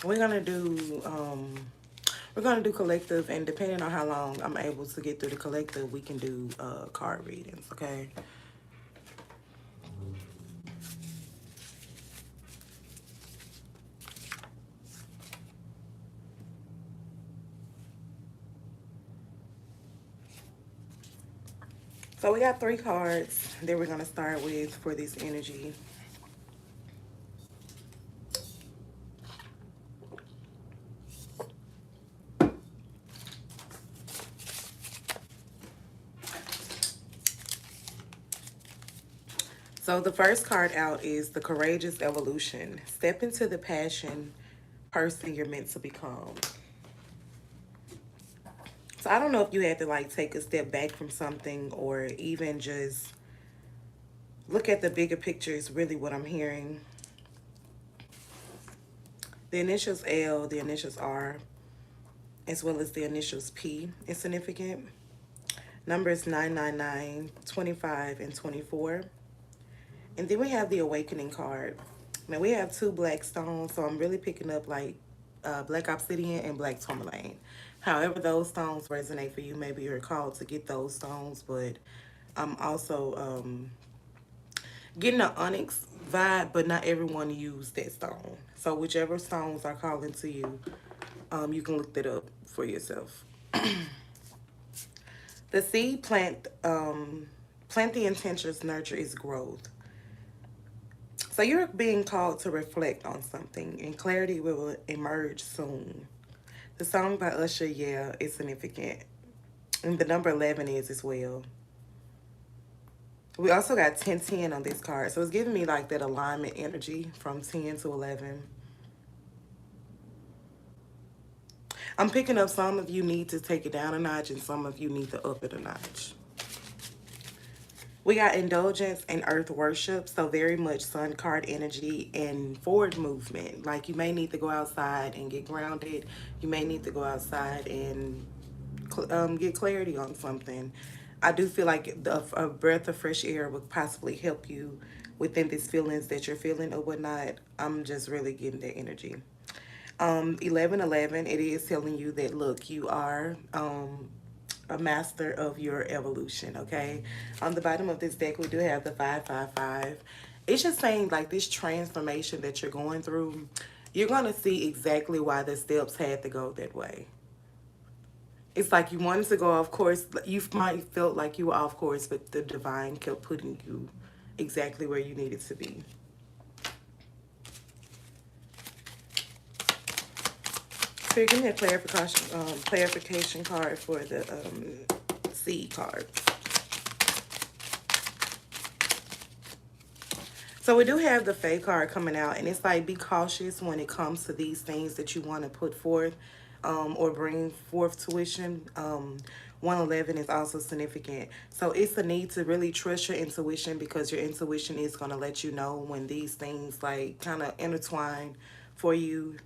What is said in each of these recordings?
we're gonna do we're gonna do collective, and depending on how long I'm able to get through the collective, we can do card readings. Okay. So we got three cards that we're gonna start with for this energy. So the first card out is the Courageous Evolution. Step into the passion person you're meant to become. So I don't know if you had to like take a step back from something or even just look at the bigger picture is really what I'm hearing. The initials L, the initials R, as well as the initials P is significant. Numbers 999, 25, and 24. And then we have the Awakening card. Now we have two black stones, so I'm really picking up like black obsidian and black tourmaline. However those stones resonate for you, maybe you're called to get those stones, but I'm also getting an onyx vibe, but not everyone use that stone. So whichever stones are calling to you, you can look that up for yourself. The seed plant the intentions, nurture its growth. So you're being called to reflect on something, and clarity will emerge soon. The song by Usher, yeah, is significant. And the number 11 is as well. We also got 1010 on this card. So it's giving me like that alignment energy from 10 to 11. I'm picking up some of you need to take it down a notch and some of you need to up it a notch. We got indulgence and earth worship, so very much sun card energy and forward movement. Like you may need to go outside and get grounded. You may need to go outside and get clarity on something. I do feel like a breath of fresh air would possibly help you within these feelings that you're feeling or whatnot. I'm just really getting that energy. 1111, it is telling you that, look, you are a master of your evolution, okay? On the bottom of this deck, we do have the 555. It's just saying, like, this transformation that you're going through, you're going to see exactly why the steps had to go that way. It's like you wanted to go off course. You might felt like you were off course, but the divine kept putting you exactly where you needed to be. So you're gonna get clarification card for the seed cards. So we do have the Fae card coming out, and it's like be cautious when it comes to these things that you want to put forth or bring forth tuition. 111 is also significant. So it's a need to really trust your intuition because your intuition is going to let you know when these things like kind of intertwine for you.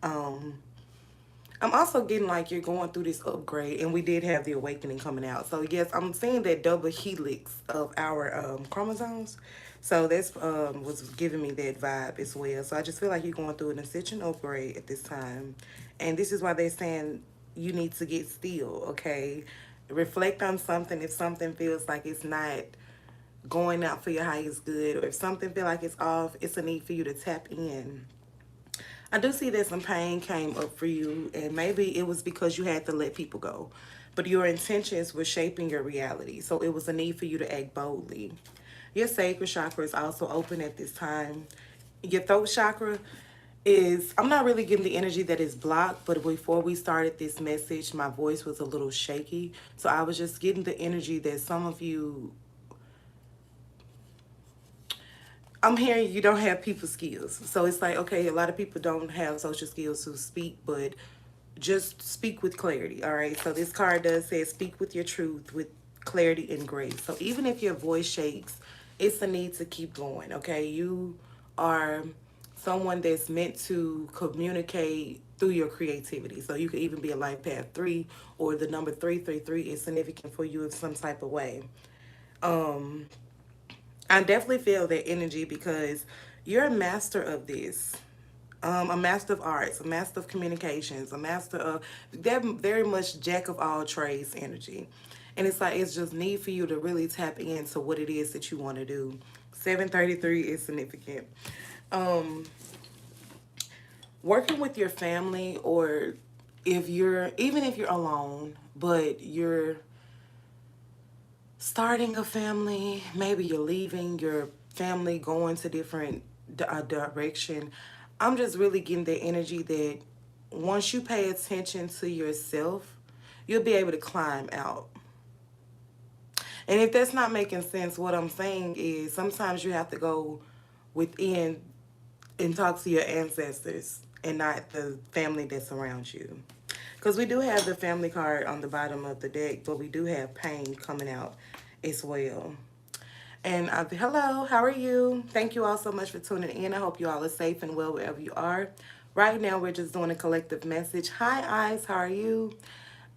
I'm also getting like you're going through this upgrade, and we did have the awakening coming out. So yes, I'm seeing that double helix of our chromosomes. So that's was giving me that vibe as well. So I just feel like you're going through an ascension upgrade at this time, and this is why they're saying you need to get still. Okay, reflect on something. If something feels like it's not going out for your highest good, or if something feel like it's off, it's a need for you to tap in. I do see that some pain came up for you, and maybe it was because you had to let people go. But your intentions were shaping your reality, so it was a need for you to act boldly. Your sacral chakra is also open at this time. Your throat chakra is, I'm not really getting the energy that is blocked, but before we started this message, my voice was a little shaky. So I was just getting the energy that some of you, I'm hearing you don't have people skills. So it's like, okay, a lot of people don't have social skills to speak, but just speak with clarity, all right? So this card does say speak with your truth with clarity and grace. So even if your voice shakes, it's a need to keep going, okay? You are someone that's meant to communicate through your creativity. So you could even be a life path 3, or the number 333 is significant for you in some type of way. I definitely feel that energy because you're a master of this. A master of arts, a master of communications, a master of, they're very much jack of all trades energy. And it's like, it's just need for you to really tap into what it is that you want to do. 733 is significant. Um, Working with your family, or if you're, even if you're alone, but you're starting a family, maybe you're leaving your family, going to different direction. I'm just really getting the energy that once you pay attention to yourself, you'll be able to climb out. And if that's not making sense, what I'm saying is sometimes you have to go within and talk to your ancestors and not the family that's around you. Because we do have the family card on the bottom of the deck, but we do have pain coming out as well. And hello, how are you? Thank you all so much for tuning in. I hope you all are safe and well wherever you are. Right now, we're just doing a collective message. Hi, Eyes, how are you?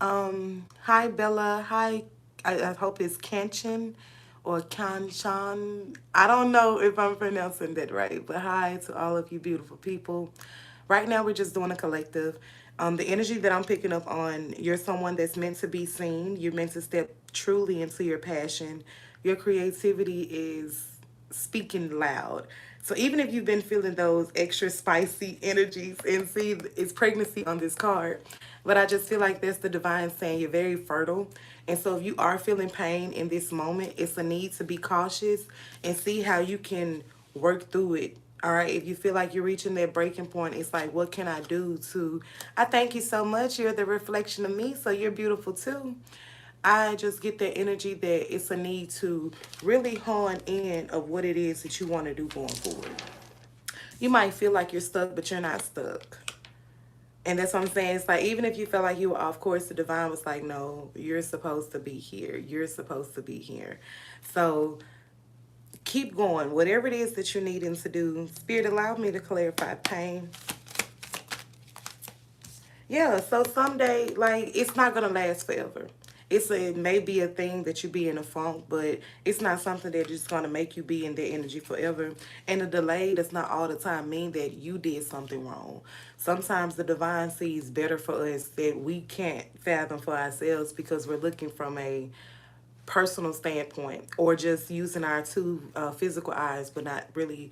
Hi, Bella. Hi, I hope it's Kanchan or Kanchan. I don't know if I'm pronouncing that right, but hi to all of you beautiful people. Right now, we're just doing a collective. The energy that I'm picking up on, you're someone that's meant to be seen. You're meant to step truly into your passion. Your creativity is speaking loud. So even if you've been feeling those extra spicy energies, and see, it's pregnancy on this card, but I just feel like that's the divine saying you're very fertile. And so if you are feeling pain in this moment, it's a need to be cautious and see how you can work through it. All right, if you feel like you're reaching that breaking point, it's like, what can I do to? I thank you so much. You're the reflection of me, so you're beautiful too. I just get that energy that it's a need to really hone in of what it is that you want to do going forward. You might feel like you're stuck, but you're not stuck. And that's what I'm saying. It's like, even if you felt like you were off course, the divine was like, no, you're supposed to be here. You're supposed to be here. So keep going. Whatever it is that you're needing to do, Spirit, allow me to clarify pain. Yeah, so someday, like, it's not going to last forever. It may be a thing that you be in a funk, but it's not something that is going to make you be in that energy forever. And the delay does not all the time mean that you did something wrong. Sometimes the divine sees better for us that we can't fathom for ourselves because we're looking from a personal standpoint, or just using our two physical eyes, but not really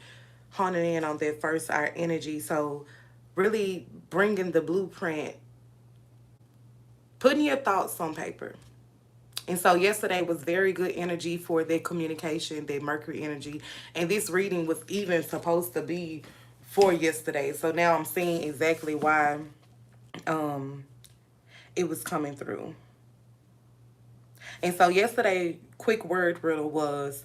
honing in on that first, our energy. So really bringing the blueprint, putting your thoughts on paper. And so yesterday was very good energy for their communication, their Mercury energy. And this reading was even supposed to be for yesterday. So now I'm seeing exactly why um, it was coming through. And so yesterday, quick word riddle was,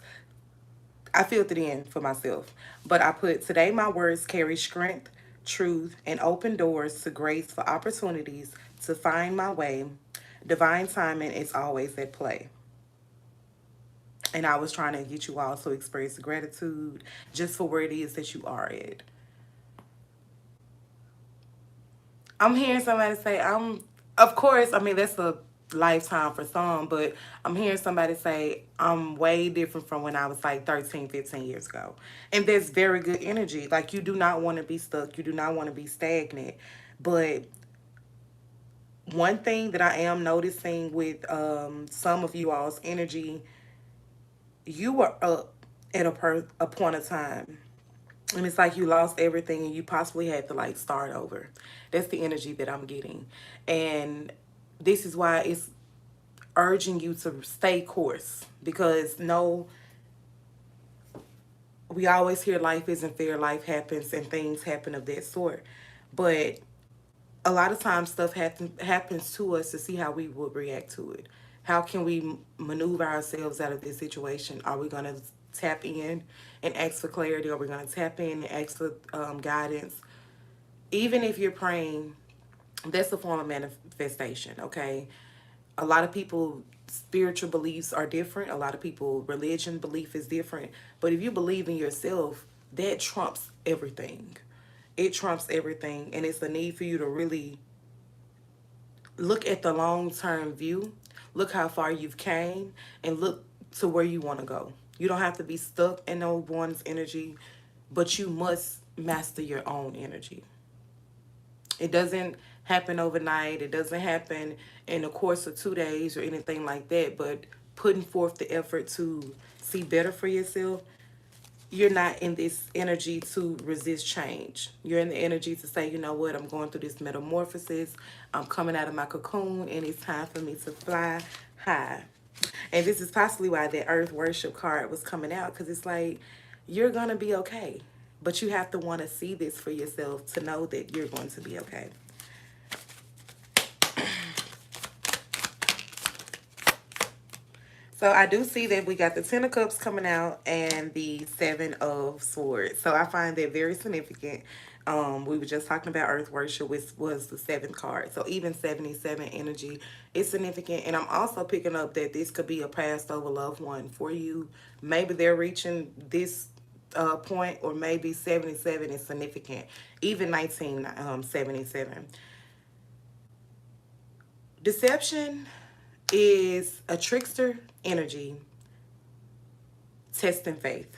I filled it in for myself. But I put, today my words carry strength, truth, and open doors to grace for opportunities to find my way. Divine timing is always at play. And I was trying to get you all to express gratitude just for where it is that you are at. I'm hearing somebody say, of course, I mean, that's a lifetime for some, but I'm hearing somebody say, I'm way different from when I was like 13, 15 years ago. And that's very good energy. Like, you do not want to be stuck. You do not want to be stagnant. But one thing that I am noticing with some of you all's energy, you were up at a point of time. And it's like you lost everything and you possibly had to like start over. That's the energy that I'm getting. And this is why it's urging you to stay course. Because no, we always hear life isn't fair, life happens and things happen of that sort. But a lot of times stuff happens to us to see how we would react to it. How can we maneuver ourselves out of this situation? Are we going to tap in and ask for clarity? Are we going to tap in and ask for guidance? Even if you're praying, that's a form of manifestation, okay? A lot of people, spiritual beliefs are different. A lot of people, religion belief is different. But if you believe in yourself, that trumps everything. It trumps everything. And it's a need for you to really look at the long-term view. Look how far you've came and look to where you want to go. You don't have to be stuck in no one's energy, but you must master your own energy. It doesn't happen overnight. It doesn't happen in the course of 2 days or anything like that. But putting forth the effort to see better for yourself, you're not in this energy to resist change. You're in the energy to say, you know what, I'm going through this metamorphosis. I'm coming out of my cocoon and it's time for me to fly high. And this is possibly why that earth worship card was coming out, because it's like, you're going to be okay. But you have to want to see this for yourself to know that you're going to be okay. So I do see that we got the Ten of Cups coming out and the Seven of Swords. So I find that very significant. We were just talking about Earth Worship, which was the seventh card. So even 77 energy is significant. And I'm also picking up that this could be a passed over loved one for you. Maybe they're reaching this point, or maybe 77 is significant. Even 1977. Deception is a trickster energy testing faith.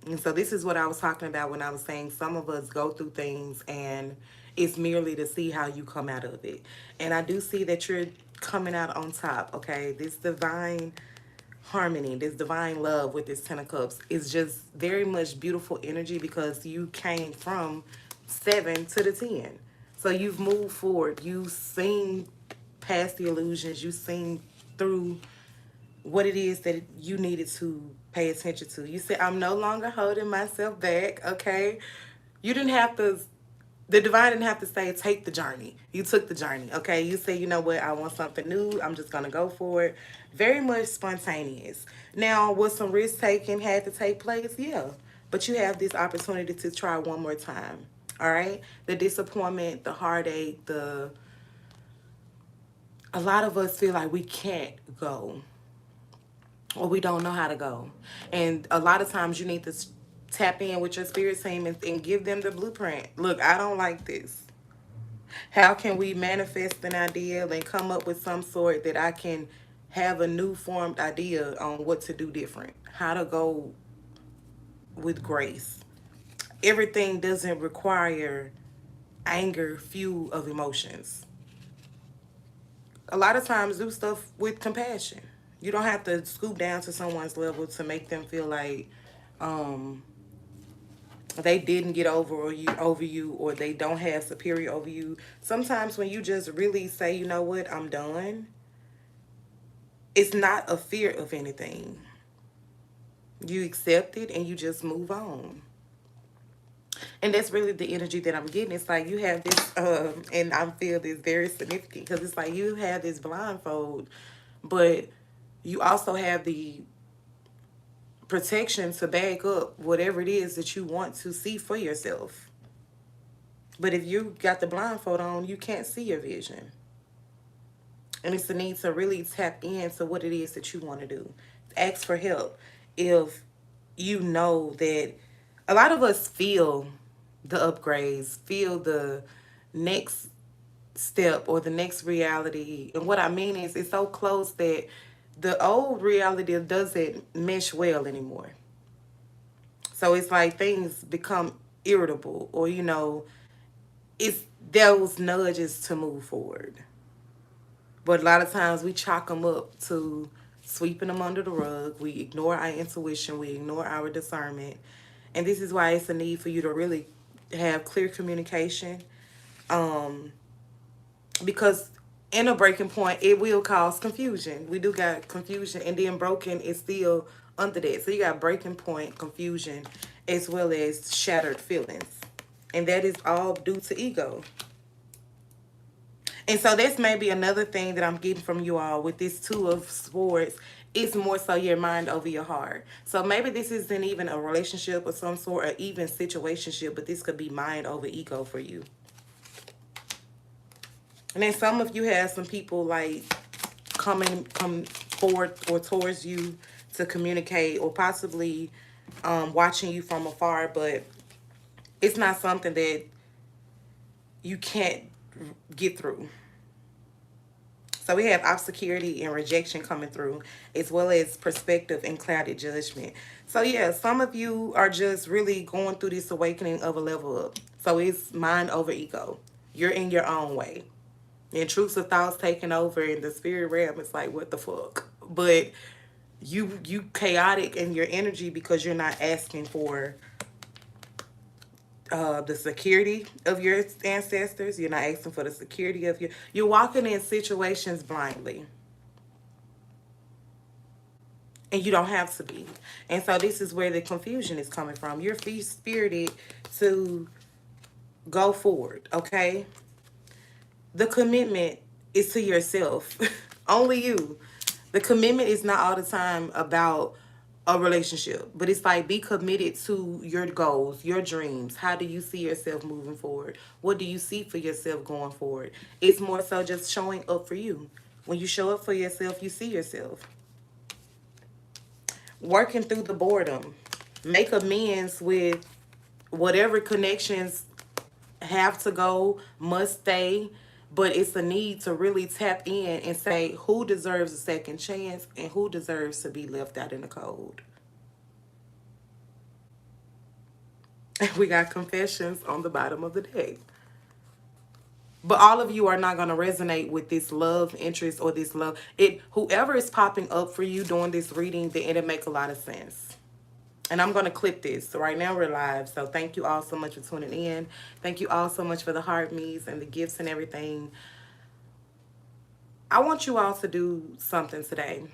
And so this is what I was talking about when I was saying some of us go through things and it's merely to see how you come out of it. And I do see that you're coming out on top, okay? This divine harmony, this divine love with this Ten of Cups is just very much beautiful energy, because you came from 7 to the 10. So you've moved forward. You've seen past the illusions. You've seen through what it is that you needed to pay attention to. You said, I'm no longer holding myself back, okay? You didn't have to, the divine didn't have to say, take the journey. You took the journey, okay? You said, you know what, I want something new. I'm just going to go for it. Very much spontaneous. Now, was some risk taking had to take place? Yeah. But you have this opportunity to try one more time, all right? The disappointment, the heartache, a lot of us feel like we can't go, or we don't know how to go. And a lot of times you need to tap in with your spirit team and give them the blueprint. Look, I don't like this. How can we manifest an idea and come up with some sort that I can have a new formed idea on what to do different? How to go with grace. Everything doesn't require anger, fuel of emotions. A lot of times do stuff with compassion. You don't have to scoop down to someone's level to make them feel like they didn't get over you, or they don't have superior over you. Sometimes when you just really say, you know what, I'm done, it's not a fear of anything. You accept it and you just move on. And that's really the energy that I'm getting. It's like you have this, and I feel this very significant, because it's like you have this blindfold, but you also have the protection to back up whatever it is that you want to see for yourself. But if you got the blindfold on, you can't see your vision. And it's the need to really tap into what it is that you want to do. Ask for help. If you know that a lot of us feel the upgrades, feel the next step or the next reality. And what I mean is, it's so close that the old reality doesn't mesh well anymore. So it's like things become irritable, or, it's those nudges to move forward. But a lot of times we chalk them up to sweeping them under the rug. We ignore our intuition. We ignore our discernment. And this is why it's a need for you to really have clear communication. Because in a breaking point, it will cause confusion. We do got confusion, and then broken is still under that. So you got breaking point, confusion, as well as shattered feelings. And that is all due to ego. And so that's maybe another thing that I'm getting from you all with this Two of Swords. It's more so your mind over your heart. So maybe this isn't even a relationship of some sort, or even situationship, but this could be mind over ego for you. And then some of you have some people like come forward or towards you to communicate, or possibly watching you from afar, but it's not something that you can't get through. So we have obscurity and rejection coming through, as well as perspective and clouded judgment. So yeah, some of you are just really going through this awakening of a level up. So it's mind over ego. You're in your own way. Intrusive thoughts taking over in the spirit realm. It's like, what the fuck? But you chaotic in your energy because you're not asking for the security of your ancestors. You're not asking for the security of your. You're walking in situations blindly, and you don't have to be. And so this is where the confusion is coming from. You're free spirited to go forward. Okay, the commitment is to yourself, only you. The commitment is not all the time about a relationship, but it's like, be committed to your goals, your dreams. How do you see yourself moving forward? What do you see for yourself going forward? It's more so just showing up for you. When you show up for yourself, you see yourself. Working through the boredom. Make amends with whatever connections have to go, must stay, but it's a need to really tap in and say who deserves a second chance and who deserves to be left out in the cold. And we got confessions on the bottom of the deck. But all of you are not going to resonate with this love interest or this love. Whoever is popping up for you during this reading, then it'll make a lot of sense. And I'm going to clip this. So right now we're live. So thank you all so much for tuning in. Thank you all so much for the heart me's and the gifts and everything. I want you all to do something today.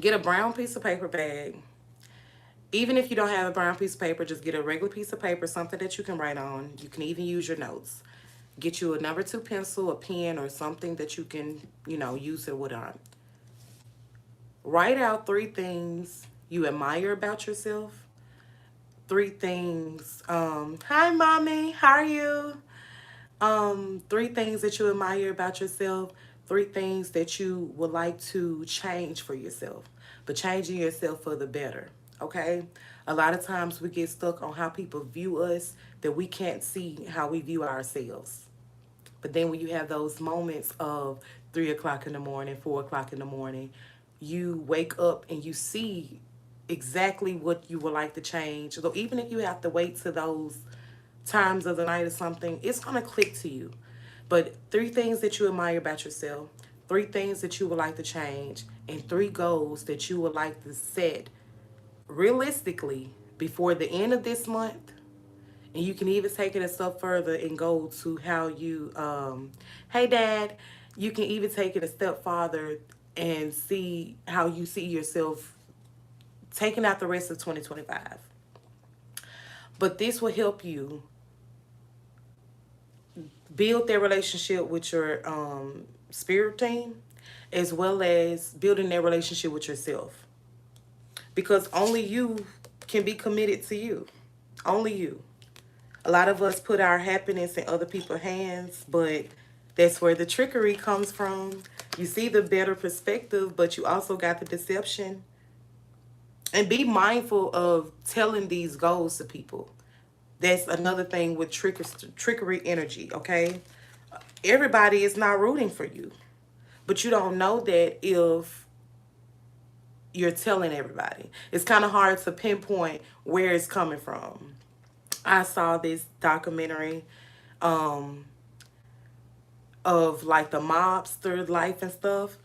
Get a brown piece of paper bag. Even if you don't have a brown piece of paper, just get a regular piece of paper, something that you can write on. You can even use your notes. Get you a number 2 pencil, a pen, or something that you can, use it with on. Write out 3 things you admire about yourself. 3 things. Hi, mommy. How are you? 3 things that you admire about yourself. 3 things that you would like to change for yourself, but changing yourself for the better. Okay? A lot of times we get stuck on how people view us that we can't see how we view ourselves. But then when you have those moments of 3 o'clock in the morning, 4 o'clock in the morning, you wake up and you see exactly what you would like to change. So even if you have to wait to those times of the night or something, it's going to click to you. But 3 things that you admire about yourself, 3 things that you would like to change, and 3 goals that you would like to set realistically before the end of this month. And you can even take it a step further and go to how you, hey dad, you can even take it a step farther and see how you see yourself taking out the rest of 2025. But this will help you build their relationship with your spirit team, as well as building their relationship with yourself. Because only you can be committed to you. Only you. A lot of us put our happiness in other people's hands, but that's where the trickery comes from. You see the better perspective, but you also got the deception. And be mindful of telling these goals to people. That's another thing with trickery energy, okay? Everybody is not rooting for you. But you don't know that if you're telling everybody. It's kind of hard to pinpoint where it's coming from. I saw this documentary of like the mobster life and stuff.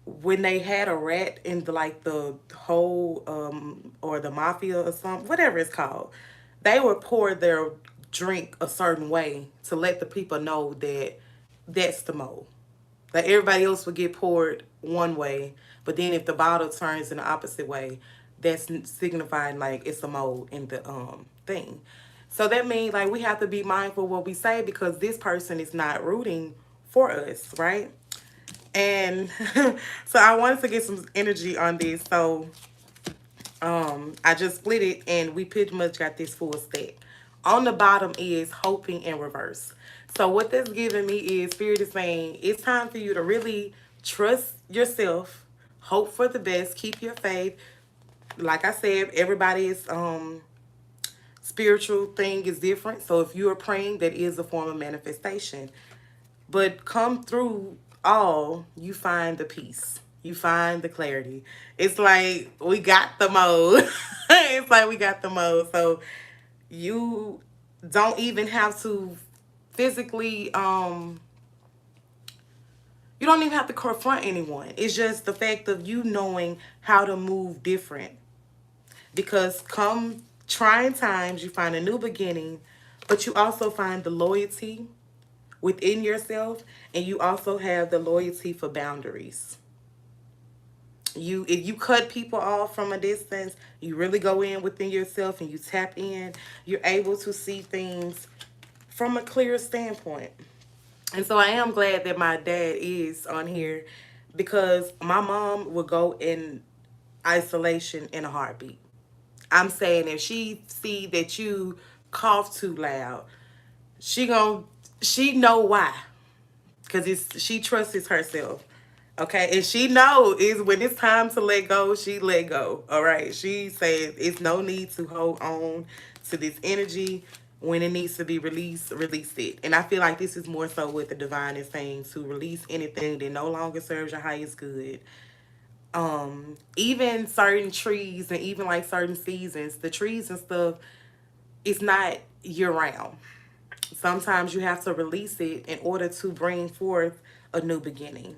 When they had a rat in the whole or the mafia or something, whatever it's called, they would pour their drink a certain way to let the people know that that's the mole. Like everybody else would get poured one way, but then if the bottle turns in the opposite way, that's signifying like it's a mole in the thing. So that means like we have to be mindful what we say, because this person is not rooting for us, right? And so I wanted to get some energy on this. So I just split it and we pretty much got this full stack. On the bottom is hoping in reverse. So what that's giving me is Spirit is saying it's time for you to really trust yourself, hope for the best, keep your faith. Like I said, everybody's spiritual thing is different. So if you are praying, that is a form of manifestation. But come through all, you find the peace. You find the clarity. It's like we got the mode. It's like we got the mode. So you don't even have to physically you don't even have to confront anyone. It's just the fact of you knowing how to move different. Because come trying times, you find a new beginning, but you also find the loyalty within yourself, and you also have the loyalty for boundaries. If you cut people off from a distance, you really go in within yourself and you tap in, you're able to see things from a clear standpoint. And so I am glad that my dad is on here, because my mom would go in isolation in a heartbeat. I'm saying if she see that you cough too loud, she know why. Cause she trusts herself. Okay, and she know is when it's time to let go, she let go. All right, she says it's no need to hold on to this energy. When it needs to be released, release it. And I feel like this is more so what the divine is saying, to release anything that no longer serves your highest good. Even certain trees and even like certain seasons, the trees and stuff, it's not year round. Sometimes you have to release it in order to bring forth a new beginning.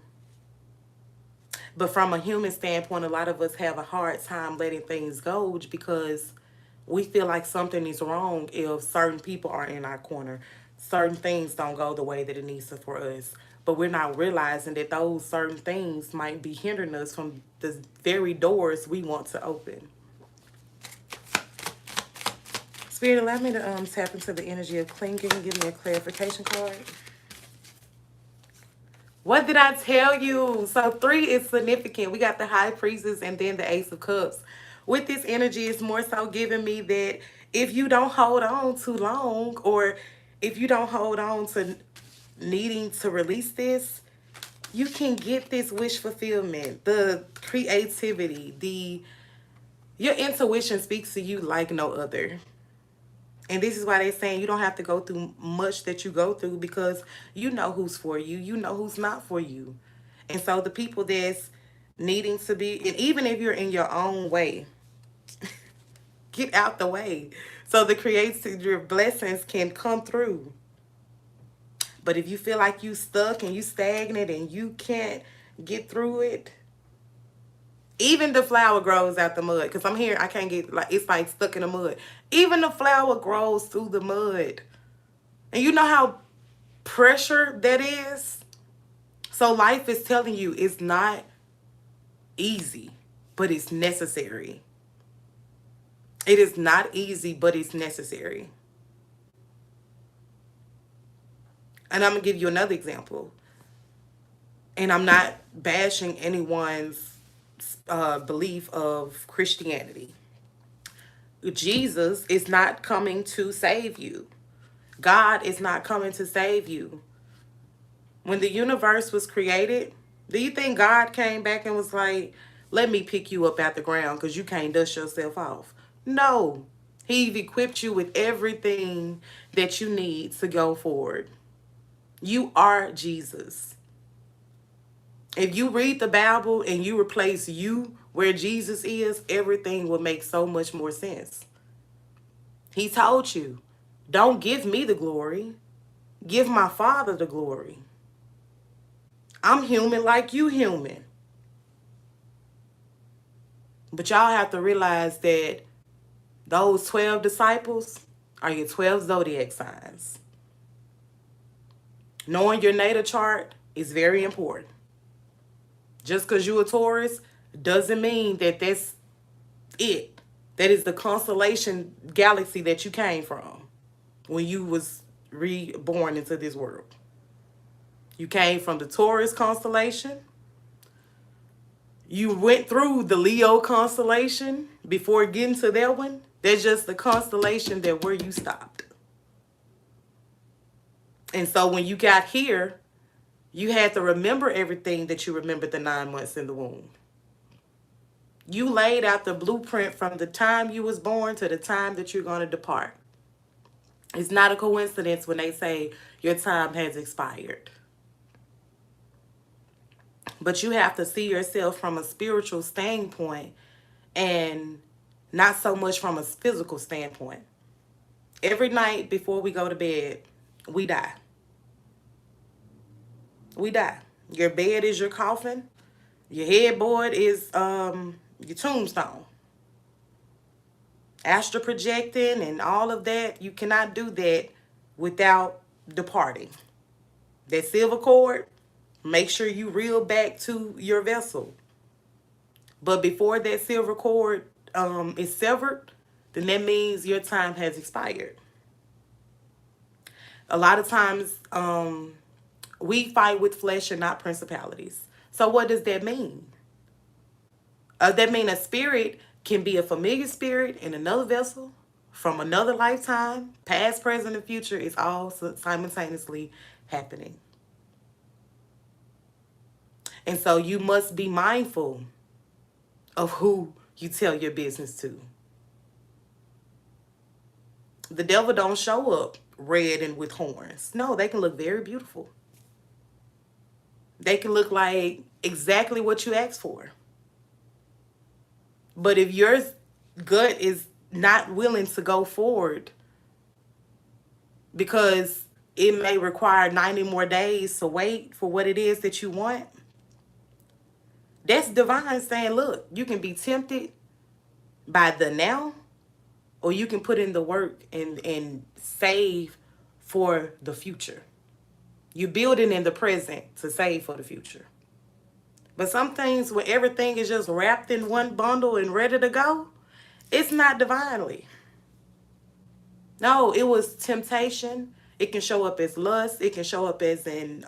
But from a human standpoint, a lot of us have a hard time letting things go because we feel like something is wrong if certain people are in our corner. Certain things don't go the way that it needs to for us. But we're not realizing that those certain things might be hindering us from the very doors we want to open. Spirit, allow me to tap into the energy of clinging. Give me a clarification card. What did I tell you? So 3 is significant. We got the High Priestess and then the Ace of Cups. With this energy, it's more so giving me that if you don't hold on too long, or if you don't hold on to needing to release this, you can get this wish fulfillment, the creativity, your intuition speaks to you like no other. And this is why they're saying you don't have to go through much that you go through, because you know who's for you. You know who's not for you. And so the people that's needing to be, and even if you're in your own way, get out the way so the creative, your blessings can come through. But if you feel like you stuck and you stagnant and you can't get through it, even the flower grows out the mud. Because I'm here, I can't get, like, it's like stuck in the mud. Even the flower grows through the mud. And you know how pressure that is? So life is telling you it's not easy, but it's necessary. It is not easy, but it's necessary. And I'm going to give you another example. And I'm not bashing anyone's belief of Christianity. Jesus is not coming to save you. God is not coming to save you. When the universe was created, do you think God came back and was like, let me pick you up out the ground because you can't dust yourself off? No. He's equipped you with everything that you need to go forward. You are Jesus. If you read the Bible and you replace you where Jesus is, everything will make so much more sense. He told you, don't give me the glory. Give my Father the glory. I'm human like you human. But y'all have to realize that those 12 disciples are your 12 zodiac signs. Knowing your natal chart is very important. Just because you're a Taurus doesn't mean that that's it. That is the constellation galaxy that you came from when you was reborn into this world. You came from the Taurus constellation. You went through the Leo constellation before getting to that one. That's just the constellation that where you stopped. And so when you got here, you had to remember everything that you remembered the 9 months in the womb. You laid out the blueprint from the time you was born to the time that you're going to depart. It's not a coincidence when they say your time has expired. But you have to see yourself from a spiritual standpoint and not so much from a physical standpoint. Every night before we go to bed, we die. We die. Your bed is your coffin. Your headboard is your tombstone. Astral projecting and all of that, you cannot do that without departing. That silver cord, make sure you reel back to your vessel. But before that silver cord is severed, then that means your time has expired. A lot of times we fight with flesh and not principalities. So what does that mean? That means a spirit can be a familiar spirit in another vessel from another lifetime, past, present, and future. Is all simultaneously happening. And so you must be mindful of who you tell your business to. The devil don't show up red and with horns. No, they can look very beautiful. They can look like exactly what you asked for. But if your gut is not willing to go forward because it may require 90 more days to wait for what it is that you want, that's divine saying, look, you can be tempted by the now, or you can put in the work and save for the future. You're building in the present to save for the future. But some things, when everything is just wrapped in one bundle and ready to go, it's not divinely. No, it was temptation. It can show up as lust. It can show up as an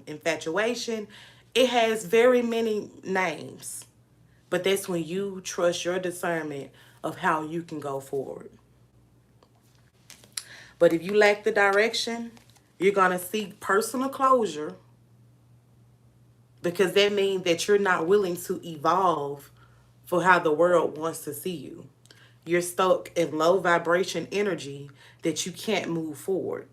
infatuation. It has very many names. But that's when you trust your discernment of how you can go forward. But if you lack the direction, you're going to seek personal closure, because that means that you're not willing to evolve for how the world wants to see you. You're stuck in low vibration energy that you can't move forward.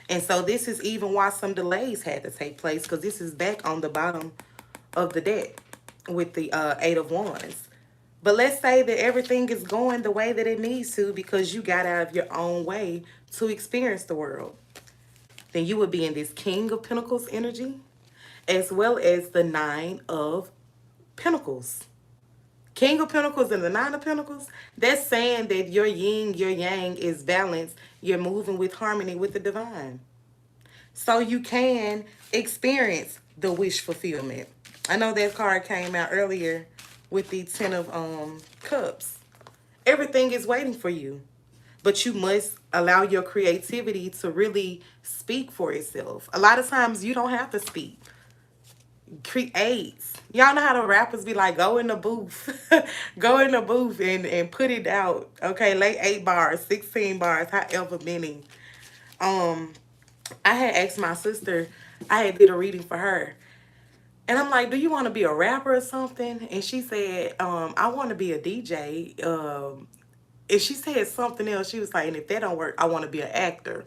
And so this is even why some delays had to take place, because this is back on the bottom of the deck with the Eight of Wands. But let's say that everything is going the way that it needs to because you got out of your own way to experience the world. Then you would be in this King of Pentacles energy, as well as the Nine of Pentacles. King of Pentacles and the Nine of Pentacles, that's saying that your yin, your yang is balanced. You're moving with harmony with the divine. So you can experience the wish fulfillment. I know that card came out earlier with the Ten of Cups. Everything is waiting for you. But you must allow your creativity to really speak for itself. A lot of times you don't have to speak. Create. Y'all know how the rappers be like, go in the booth. Go in the booth and put it out. Okay, lay 8 bars, 16 bars, however many. I had asked my sister, I had did a reading for her. And I'm like, do you want to be a rapper or something? And she said, I want to be a DJ. And she said something else. She was like, and if that don't work, I want to be an actor.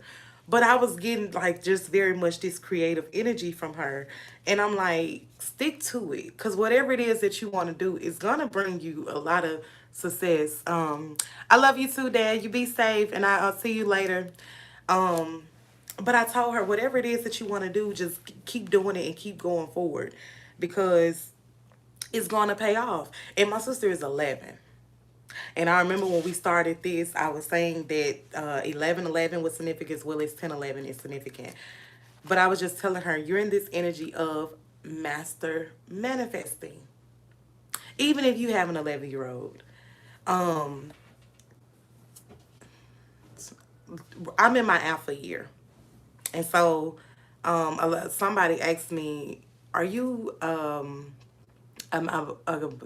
But I was getting like just very much this creative energy from her. And I'm like, stick to it. Because whatever it is that you want to do is going to bring you a lot of success. I love you too, Dad. You be safe. And I'll see you later. But I told her, whatever it is that you want to do, just keep doing it and keep going forward. Because it's going to pay off. And my sister is 11. And I remember when we started this, I was saying that 1111 was significant as well as 1011 is significant. But I was just telling her, you're in this energy of master manifesting. Even if you have an 11-year-old. I'm in my alpha year. And so somebody asked me, are you a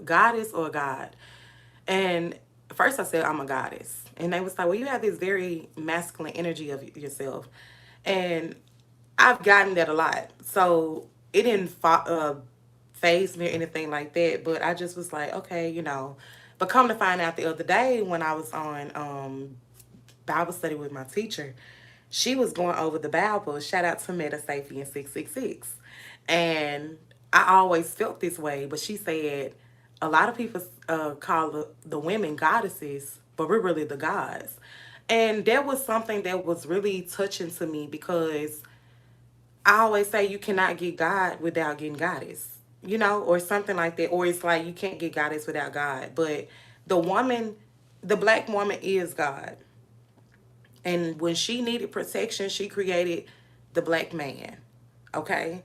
goddess or a god? And first I said, I'm a goddess. And they was like, well, you have this very masculine energy of yourself. And I've gotten that a lot. So it didn't phase me or anything like that. But I just was like, okay, you know. But come to find out the other day when I was on Bible study with my teacher, she was going over the Bible. Shout out to Meta Sapien 666. And I always felt this way, but she said a lot of people call the women goddesses, but we're really the gods. And that was something that was really touching to me because I always say you cannot get God without getting goddess, you know, or something like that. Or it's like you can't get goddess without God. But the woman, the black woman is God. And when she needed protection, she created the black man. Okay?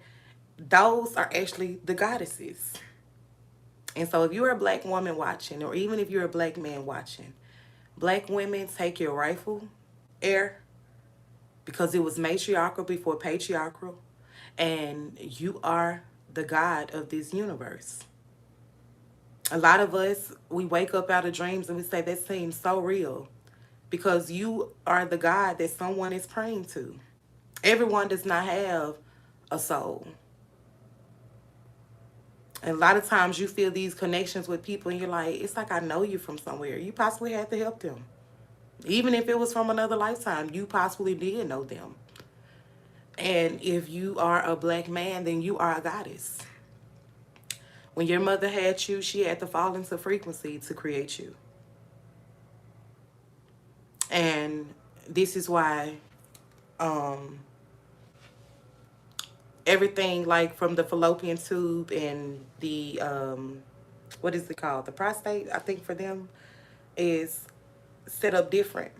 Those are actually the goddesses. And so if you're a black woman watching, or even if you're a black man watching, black women, take your rightful air because it was matriarchal before patriarchal. And you are the God of this universe. A lot of us, we wake up out of dreams and we say, that seems so real because you are the God that someone is praying to. Everyone does not have a soul. And a lot of times you feel these connections with people and you're like, it's like I know you from somewhere. You possibly had to help them. Even if it was from another lifetime, you possibly did know them. And if you are a black man, then you are a goddess. When your mother had you, she had to fall into frequency to create you. And this is why everything like from the fallopian tube and the what is it called, the prostate, I think for them is set up different.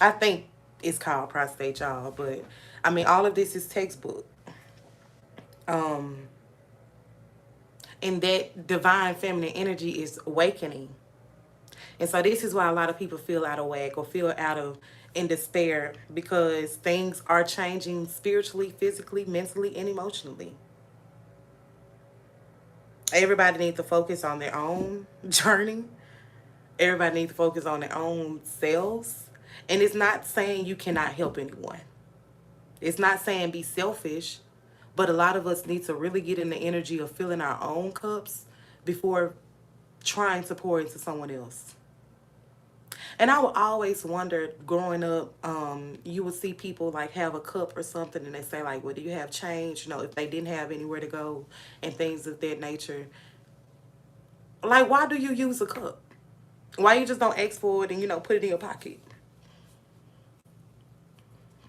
I think it's called prostate, y'all, but I mean all of this is textbook. And that divine feminine energy is awakening. And so this is why a lot of people feel out of whack or feel out of in despair because things are changing spiritually, physically, mentally, and emotionally. Everybody needs to focus on their own journey. Everybody needs to focus on their own selves. And it's not saying you cannot help anyone. It's not saying be selfish, but a lot of us need to really get in the energy of filling our own cups before trying to pour into someone else. And I would always wonder growing up, you would see people like have a cup or something and they say like, well, do you have change? You know, if they didn't have anywhere to go and things of that nature. Like, why do you use a cup? Why you just don't ask for it and, you know, put it in your pocket?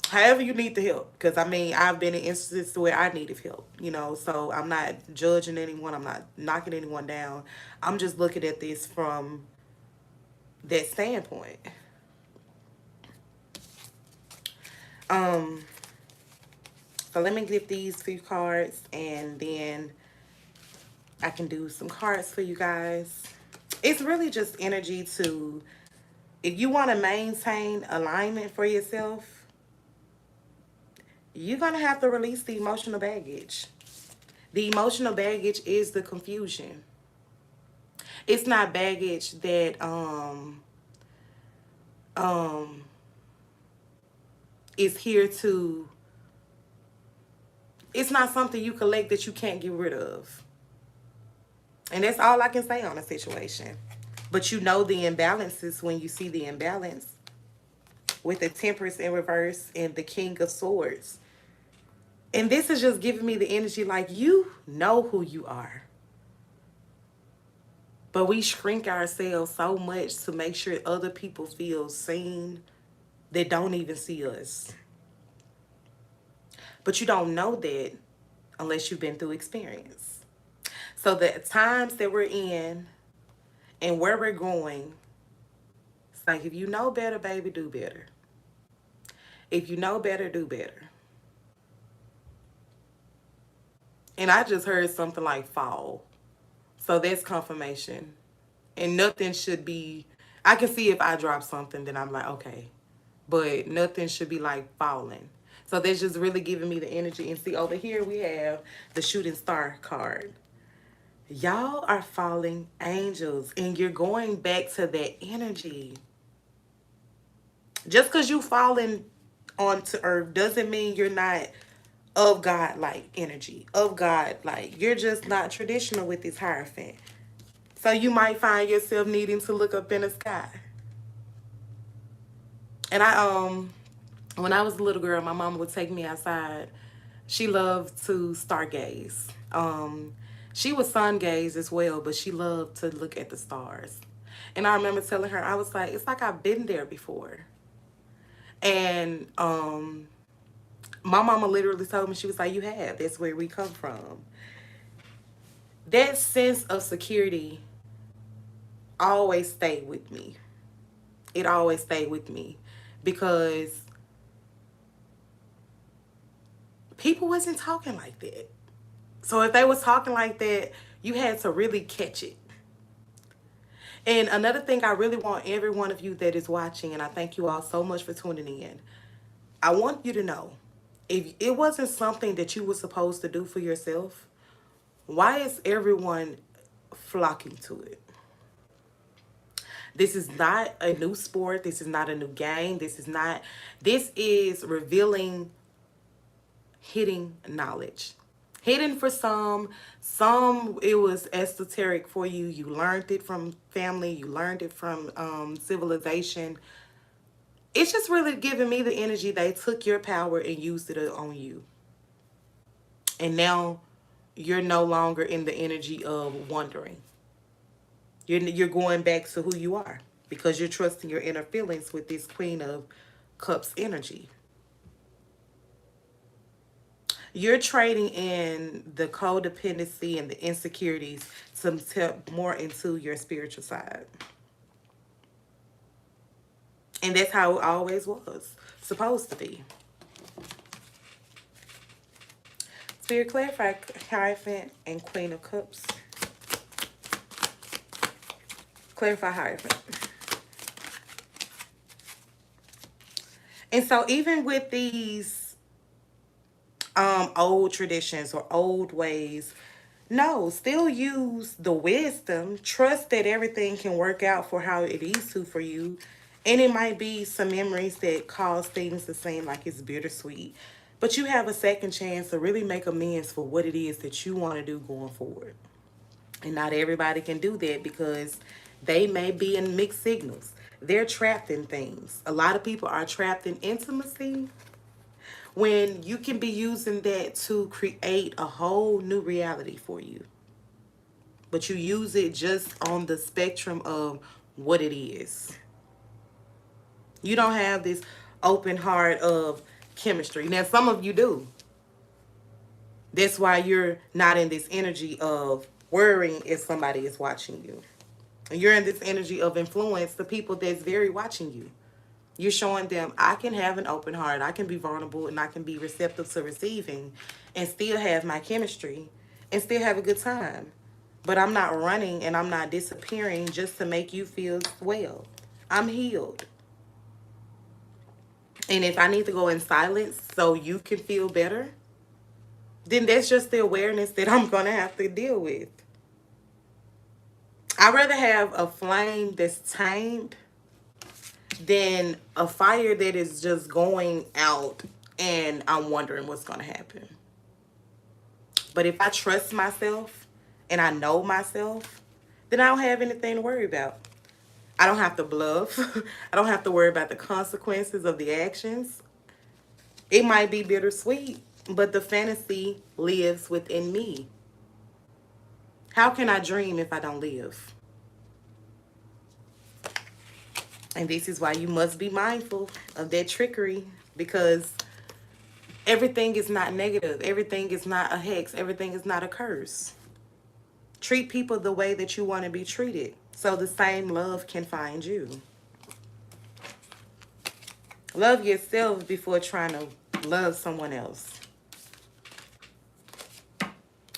However you need the help. Because, I mean, I've been in instances where I needed help, you know. So I'm not judging anyone. I'm not knocking anyone down. I'm just looking at this from that standpoint. So let me get these few cards and then I can do some cards for you guys. It's really just energy to, if you want to maintain alignment for yourself, you're going to have to release the emotional baggage. The emotional baggage is the confusion. It's not baggage that is here to, it's not something you collect that you can't get rid of. And that's all I can say on a situation. But you know the imbalances when you see the imbalance with the Temperance in reverse and the King of Swords. And this is just giving me the energy like you know who you are. But we shrink ourselves so much to make sure other people feel seen that don't even see us. But you don't know that unless you've been through experience. So the times that we're in and where we're going, it's like if you know better, baby, do better. If you know better, do better. And I just heard something like fall. So that's confirmation. And nothing should be, I can see if I drop something, then I'm like, okay. But nothing should be like falling. So that's just really giving me the energy. And see, over here we have the shooting star card. Y'all are falling angels. And you're going back to that energy. Just because you falling onto earth doesn't mean you're not of God-like energy. Of God-like. You're just not traditional with this Hierophant. So you might find yourself needing to look up in the sky. And I when I was a little girl, my mama would take me outside She loved to stargaze. She was sun gaze as well, but she loved to look at the stars. And I remember telling her, I was like, it's like I've been there before. And my mama literally told me, she was like, you have. That's where we come from. That sense of security always stayed with me. It always stayed with me because people wasn't talking like that. So if they was talking like that, you had to really catch it. And another thing I really want every one of you that is watching, and I thank you all so much for tuning in, I want you to know, if it wasn't something that you were supposed to do for yourself, why is everyone flocking to it? This is not a new sport. This is not a new game. This is revealing hidden knowledge. Hidden for some it was esoteric for you. You learned it from family, you learned it from civilization. It's just really giving me the energy they took your power and used it on you. And now you're no longer in the energy of wondering. You're going back to who you are because you're trusting your inner feelings with this Queen of Cups energy. You're trading in the codependency and the insecurities to step more into your spiritual side. And that's how it always was supposed to be. Spirit, clarify Hierophant and Queen of Cups. Clarify Hierophant. And so even with these old traditions or old ways, no, still use the wisdom. Trust that everything can work out for how it is to for you. And it might be some memories that cause things to seem like it's bittersweet. But you have a second chance to really make amends for what it is that you want to do going forward. And not everybody can do that because they may be in mixed signals. They're trapped in things. A lot of people are trapped in intimacy when you can be using that to create a whole new reality for you. But you use it just on the spectrum of what it is. You don't have this open heart of chemistry. Now, some of you do. That's why you're not in this energy of worrying if somebody is watching you. You're in this energy of influence, the people that's very watching you. You're showing them, I can have an open heart, I can be vulnerable, and I can be receptive to receiving and still have my chemistry and still have a good time. But I'm not running and I'm not disappearing just to make you feel well. I'm healed. And if I need to go in silence so you can feel better, then that's just the awareness that I'm going to have to deal with. I'd rather have a flame that's tamed than a fire that is just going out and I'm wondering what's going to happen. But if I trust myself and I know myself, then I don't have anything to worry about. I don't have to bluff. I don't have to worry about the consequences of the actions. It might be bittersweet, but the fantasy lives within me. How can I dream if I don't live? And this is why you must be mindful of that trickery, because everything is not negative. Everything is not a hex. Everything is not a curse. Treat people the way that you want to be treated so the same love can find you. Love yourself before trying to love someone else.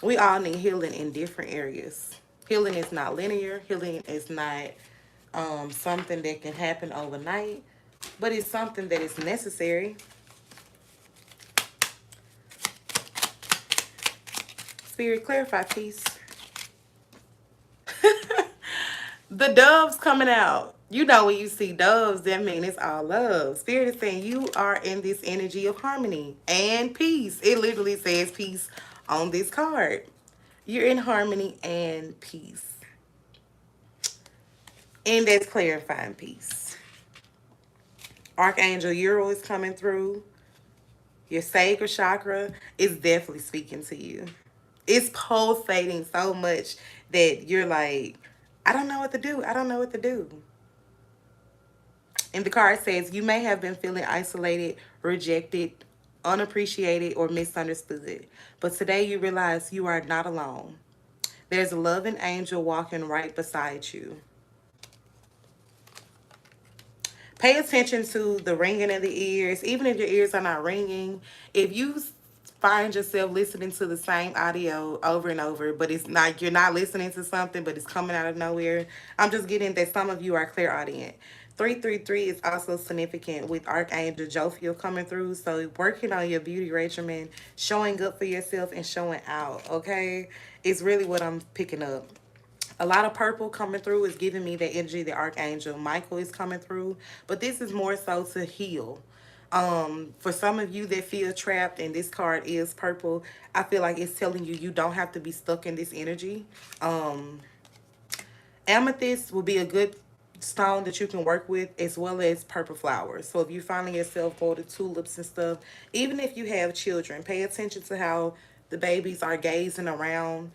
We all need healing in different areas. Healing is not linear. Healing is not something that can happen overnight, but it's something that is necessary. Spirit, clarify, peace. The doves coming out. You know, when you see doves, that means it's all love. Spirit is saying you are in this energy of harmony and peace. It literally says peace on this card. You're in harmony and peace. And that's clarifying peace. Archangel Uriel is coming through. Your sacral chakra is definitely speaking to you. It's pulsating so much that you're like, I don't know what to do. I don't know what to do. And the card says you may have been feeling isolated, rejected, unappreciated, or misunderstood. But today you realize you are not alone. There's a loving angel walking right beside you. Pay attention to the ringing in the ears. Even if your ears are not ringing, if you find yourself listening to the same audio over and over, but it's not, you're not listening to something, but it's coming out of nowhere, I'm just getting that some of you are clairaudient. 333 is also significant with Archangel Jophiel coming through. So working on your beauty regimen, showing up for yourself and showing out, okay? It's really what I'm picking up. A lot of purple coming through is giving me the energy. The Archangel Michael is coming through, but this is more so to heal. For some of you that feel trapped, and this card is purple, I feel like it's telling you you don't have to be stuck in this energy. Amethyst will be a good stone that you can work with, as well as purple flowers. So if you're finding yourself going to tulips and stuff, even if you have children, pay attention to how the babies are gazing around.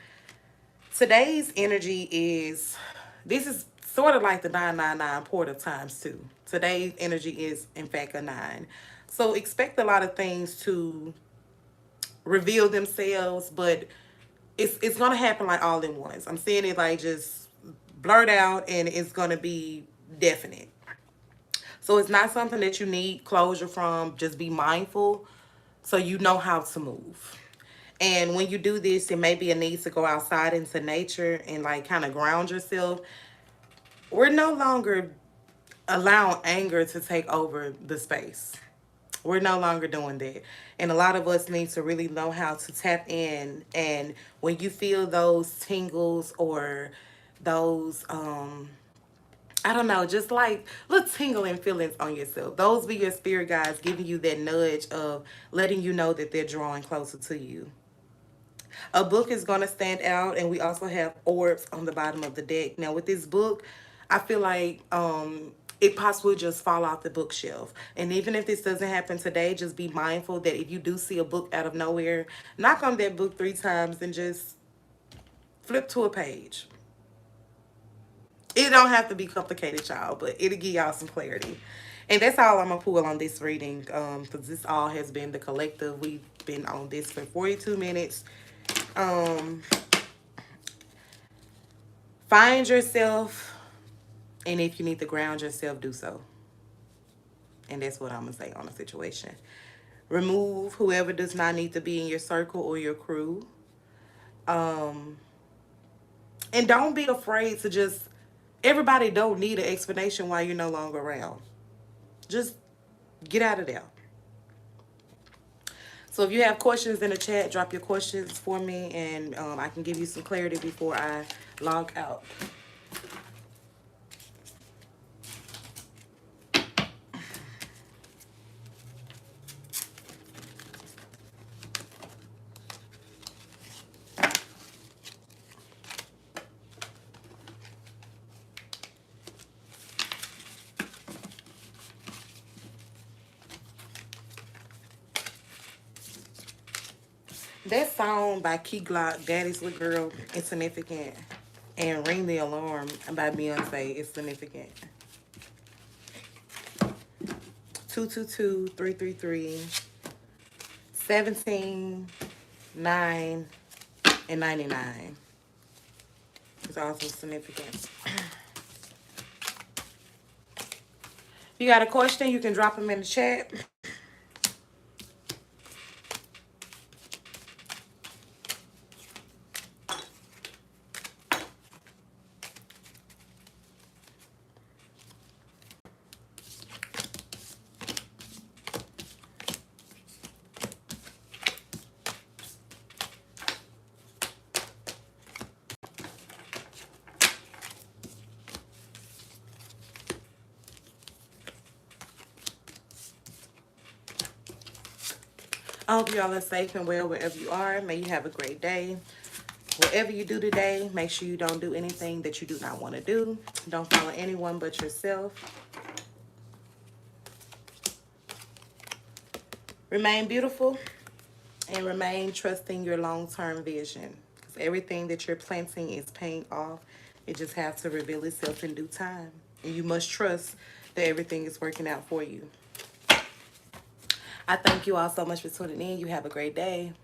Today's energy is, this is sort of like the 999 portal times two. Today's energy is, in fact, a 9. So expect a lot of things to reveal themselves, but it's going to happen like all in once. I'm seeing it like just blurt out, and it's going to be definite. So it's not something that you need closure from. Just be mindful so you know how to move. And when you do this, it may be a need to go outside into nature and like kind of ground yourself. We're no longer allowing anger to take over the space. We're no longer doing that. And a lot of us need to really know how to tap in. And when you feel those tingles or those, I don't know, just like little tingling feelings on yourself, those be your spirit guides giving you that nudge of letting you know that they're drawing closer to you. A book is going to stand out, and we also have orbs on the bottom of the deck. Now, with this book, I feel like it possibly just fall off the bookshelf. And even if this doesn't happen today, just be mindful that if you do see a book out of nowhere, knock on that book 3 times and just flip to a page. It don't have to be complicated, y'all, but it'll give y'all some clarity. And that's all I'm going to pull on this reading, because this all has been the collective. We've been on this for 42 minutes. Find yourself, and if you need to ground yourself, do so. And that's what I'm going to say on the situation. Remove whoever does not need to be in your circle or your crew. And don't be afraid to just, everybody don't need an explanation why you're no longer around. Just get out of there. So if you have questions in the chat, drop your questions for me, and I can give you some clarity before I log out. That song by Key Glock, Daddy's Little Girl, is significant. And Ring the Alarm by Beyonce is significant. 222-333, 17, 9, and 99. It's also significant. If you got a question, you can drop them in the chat. I hope you all are safe and well wherever you are. May you have a great day. Whatever you do today, make sure you don't do anything that you do not want to do. Don't follow anyone but yourself. Remain beautiful and remain trusting your long-term vision. Because everything that you're planting is paying off. It just has to reveal itself in due time. And you must trust that everything is working out for you. I thank you all so much for tuning in. You have a great day.